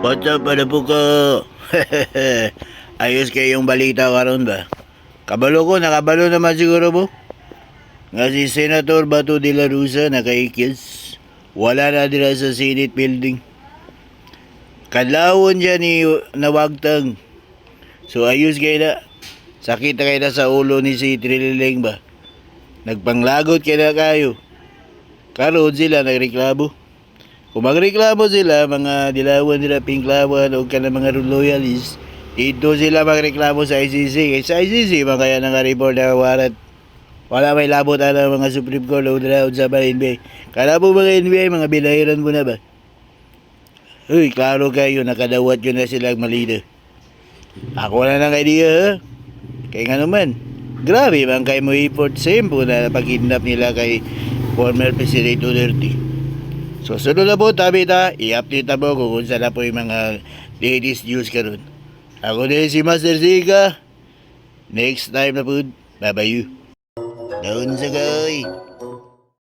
What's up, ano po ko? Ayos kayong balita karon ba? Kabalo ko, nakabalo naman siguro mo. Nga si Senator Bato de la Rosa nakaikis. Wala na dira sa Senate building. Kadlawon dyan ni nawagtang. So ayos kayo na. Sakit na kayo na sa ulo ni si Trilileng ba? Nagpanglagot kayo na kayo. Karoon sila nagreklamo. Kung magreklamo sila, mga dilawan nila, pinklawan, o ka na mga loyalists, dito sila magreklamo sa ICC. Sa ICC, mga kaya naka-report na warrant. Wala may labot ala mga Supreme Court o dalaon sa mga NBA. Kala po mga NBA, mga binahiran mo na ba? Uy, klaro kayo, nakadawat yun na silang malida. Ako na ng idea, ha? Kaya nga naman, grabe man kayo mo effort simple na pag-kidnap nila kay former President Duterte. So, sunod na po, tabi ta, i-update na po kung saan na po yung mga latest news karon. Ako din si Master Zika. Next time na po, bye-bye you. Doon sa guy.